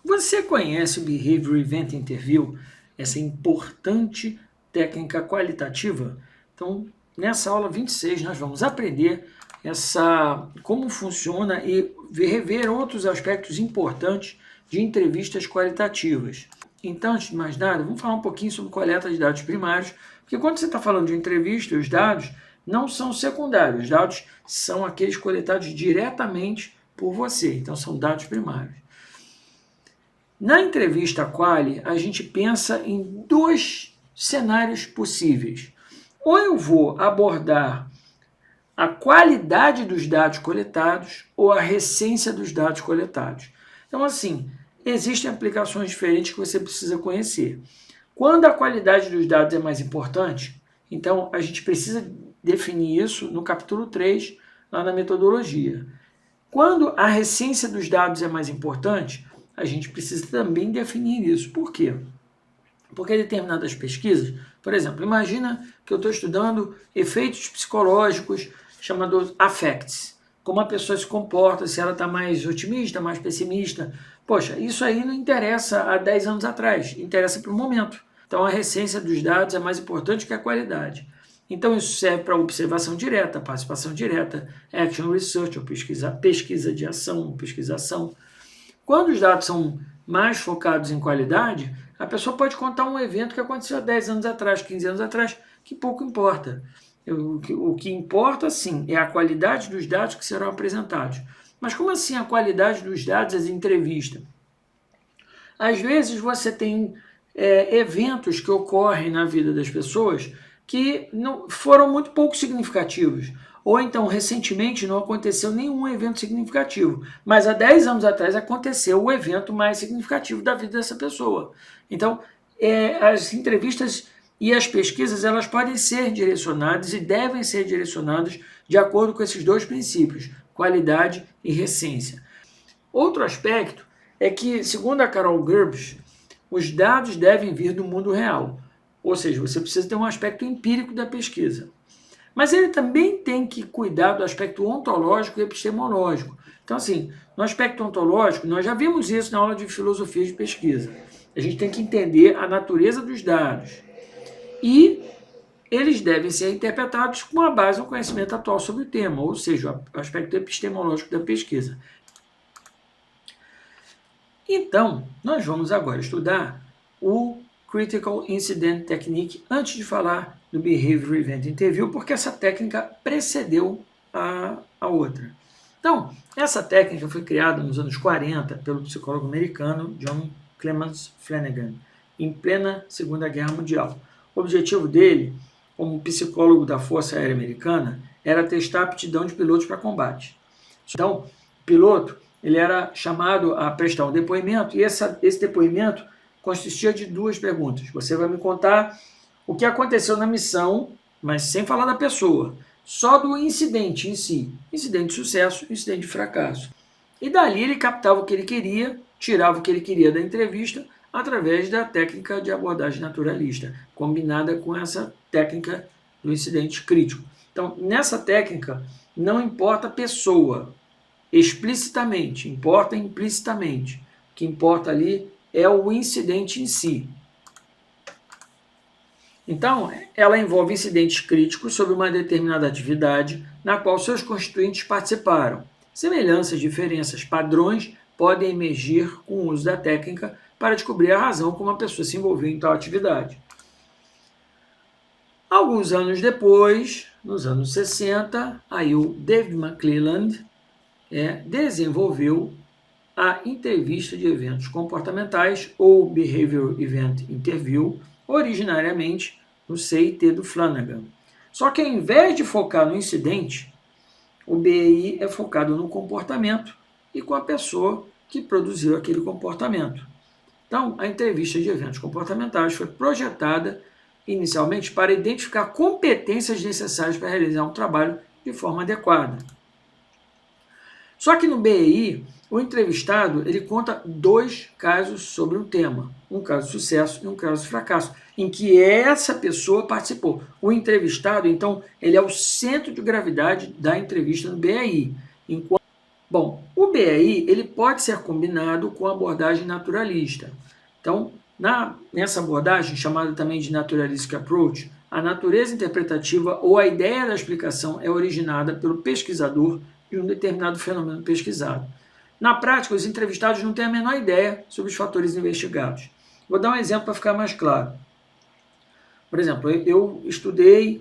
Você conhece o Behavior Event Interview, essa importante técnica qualitativa? Então, nessa aula 26, nós vamos aprender como funciona e rever outros aspectos importantes de entrevistas qualitativas. Então, antes de mais nada, vamos falar um pouquinho sobre coleta de dados primários, porque quando você está falando de entrevista, os dados não são secundários, os dados são aqueles coletados diretamente por você, então são dados primários. Na entrevista quali, a gente pensa em dois cenários possíveis. Ou eu vou abordar a qualidade dos dados coletados ou a recência dos dados coletados. Então, assim, existem aplicações diferentes que você precisa conhecer. Quando a qualidade dos dados é mais importante, então a gente precisa definir isso no capítulo 3, lá na metodologia. Quando a recência dos dados é mais importante, a gente precisa também definir isso. Por quê? Porque determinadas pesquisas, por exemplo, imagina que eu estou estudando efeitos psicológicos chamados affects, como a pessoa se comporta, se ela está mais otimista, mais pessimista. Poxa, isso aí não interessa há 10 anos atrás, interessa para o momento. Então a recência dos dados é mais importante que a qualidade. Então isso serve para observação direta, participação direta, action research, ou pesquisa de ação, pesquisação. Quando os dados são mais focados em qualidade, a pessoa pode contar um evento que aconteceu há 10 anos atrás, 15 anos atrás, que pouco importa. O que importa, sim, é a qualidade dos dados que serão apresentados. Mas como assim a qualidade dos dados das entrevistas? Às vezes você tem eventos que ocorrem na vida das pessoas que não, foram muito pouco significativos. Ou então, recentemente, não aconteceu nenhum evento significativo, mas há 10 anos atrás aconteceu o evento mais significativo da vida dessa pessoa. Então, as entrevistas e as pesquisas, elas podem ser direcionadas e devem ser direcionadas de acordo com esses dois princípios, qualidade e recência. Outro aspecto é que, segundo a Carol Gerbsch, os dados devem vir do mundo real, ou seja, você precisa ter um aspecto empírico da pesquisa. Mas ele também tem que cuidar do aspecto ontológico e epistemológico. Então, assim, no aspecto ontológico, nós já vimos isso na aula de filosofia de pesquisa. A gente tem que entender a natureza dos dados. E eles devem ser interpretados com a base no conhecimento atual sobre o tema, ou seja, o aspecto epistemológico da pesquisa. Então, nós vamos agora estudar o Critical Incident Technique antes de falar do Behavior Event Interview, porque essa técnica precedeu a outra. Então, essa técnica foi criada nos anos 40 pelo psicólogo americano John Clemens Flanagan, em plena Segunda Guerra Mundial. O objetivo dele, como psicólogo da Força Aérea Americana, era testar a aptidão de pilotos para combate. Então, o piloto ele era chamado a prestar um depoimento, e esse depoimento consistia de duas perguntas. Você vai me contar o que aconteceu na missão, mas sem falar da pessoa, só do incidente em si. Incidente de sucesso, incidente de fracasso. E dali ele captava o que ele queria, tirava o que ele queria da entrevista, através da técnica de abordagem naturalista, combinada com essa técnica do incidente crítico. Então, nessa técnica, não importa a pessoa, explicitamente, importa implicitamente. O que importa ali é o incidente em si. Então, ela envolve incidentes críticos sobre uma determinada atividade na qual seus constituintes participaram. Semelhanças, diferenças, padrões podem emergir com o uso da técnica para descobrir a razão como a pessoa se envolveu em tal atividade. Alguns anos depois, nos anos 60, aí o David McClelland desenvolveu a entrevista de eventos comportamentais, ou Behavior Event Interview, originariamente no CIT do Flanagan. Só que ao invés de focar no incidente, o BEI é focado no comportamento e com a pessoa que produziu aquele comportamento. Então, a entrevista de eventos comportamentais foi projetada inicialmente para identificar competências necessárias para realizar um trabalho de forma adequada. Só que no BEI, o entrevistado ele conta dois casos sobre um tema, um caso de sucesso e um caso de fracasso, em que essa pessoa participou. O entrevistado, então, ele é o centro de gravidade da entrevista no BEI, enquanto Bom, o BAI ele pode ser combinado com a abordagem naturalista. Então, nessa abordagem, chamada também de Naturalistic Approach, a natureza interpretativa ou a ideia da explicação é originada pelo pesquisador de um determinado fenômeno pesquisado. Na prática, os entrevistados não têm a menor ideia sobre os fatores investigados. Vou dar um exemplo para ficar mais claro. Por exemplo, eu estudei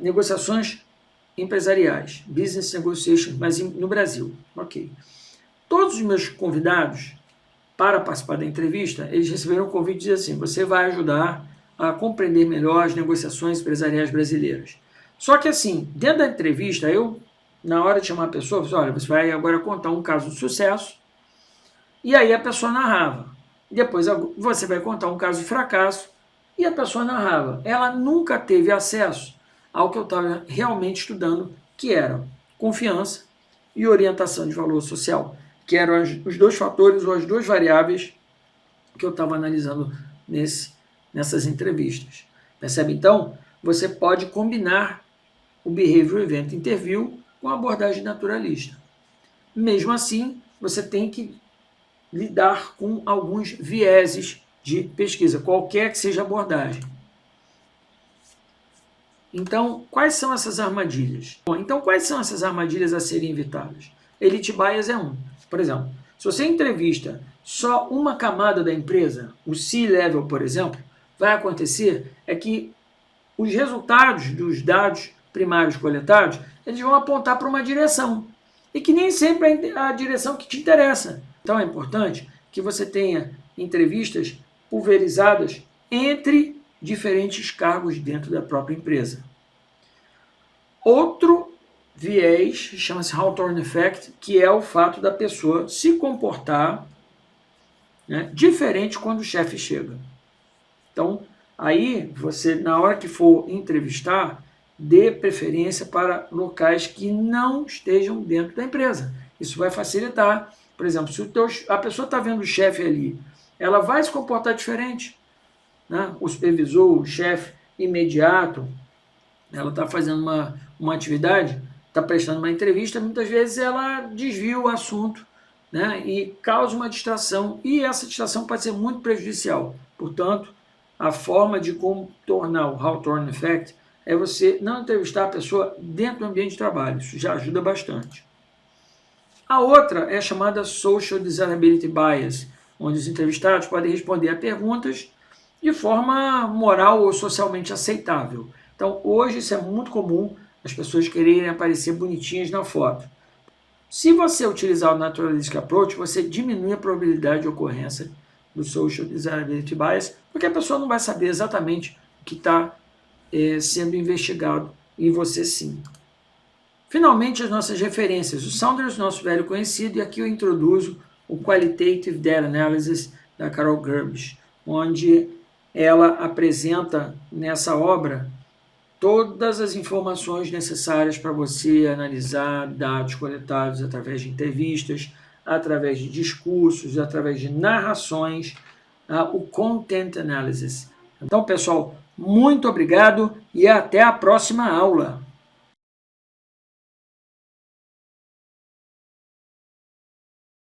negociações empresariais, business negotiations, mas no Brasil. Ok. Todos os meus convidados para participar da entrevista, eles receberam um convite de dizer assim, você vai ajudar a compreender melhor as negociações empresariais brasileiras. Só que assim, dentro da entrevista, eu, na hora de chamar a pessoa, eu falei, olha, você vai agora contar um caso de sucesso, e aí a pessoa narrava. Depois você vai contar um caso de fracasso, e a pessoa narrava. Ela nunca teve acesso ao que eu estava realmente estudando, que era confiança e orientação de valor social, que eram os dois fatores ou as duas variáveis que eu estava analisando nessas entrevistas. Percebe? Então, você pode combinar o Behavioral Event Interview com a abordagem naturalista. Mesmo assim, você tem que lidar com alguns vieses de pesquisa, qualquer que seja a abordagem. Então, quais são essas armadilhas? Bom, então, quais são essas armadilhas a serem evitadas? Elite bias é um. Por exemplo, se você entrevista só uma camada da empresa, o C-level, por exemplo, vai acontecer é que os resultados dos dados primários coletados, eles vão apontar para uma direção, e que nem sempre é a direção que te interessa. Então, é importante que você tenha entrevistas pulverizadas entre diferentes cargos dentro da própria empresa. Outro viés chama-se Hawthorne Effect, que é o fato da pessoa se comportar, né, diferente quando o chefe chega. Então, aí você, na hora que for entrevistar, dê preferência para locais que não estejam dentro da empresa. Isso vai facilitar. Por exemplo, se a pessoa está vendo o chefe ali, ela vai se comportar diferente, né? O supervisor, o chefe imediato, ela está fazendo uma atividade, está prestando uma entrevista, muitas vezes ela desvia o assunto, né? E causa uma distração, e essa distração pode ser muito prejudicial. Portanto, a forma de contornar o Hawthorne Effect é você não entrevistar a pessoa dentro do ambiente de trabalho. Isso já ajuda bastante. A outra é a chamada Social Desirability Bias, onde os entrevistados podem responder a perguntas de forma moral ou socialmente aceitável. Então, hoje isso é muito comum, as pessoas quererem aparecer bonitinhas na foto. Se você utilizar o Naturalistic Approach, você diminui a probabilidade de ocorrência do Social Desirability Bias, porque a pessoa não vai saber exatamente o que está sendo investigado, e você sim. Finalmente, as nossas referências. O Saunders, nosso velho conhecido, e aqui eu introduzo o Qualitative Data Analysis da Carol Gerbisch, onde ela apresenta nessa obra todas as informações necessárias para você analisar dados coletados através de entrevistas, através de discursos, através de narrações, o Content Analysis. Então, pessoal, muito obrigado e até a próxima aula.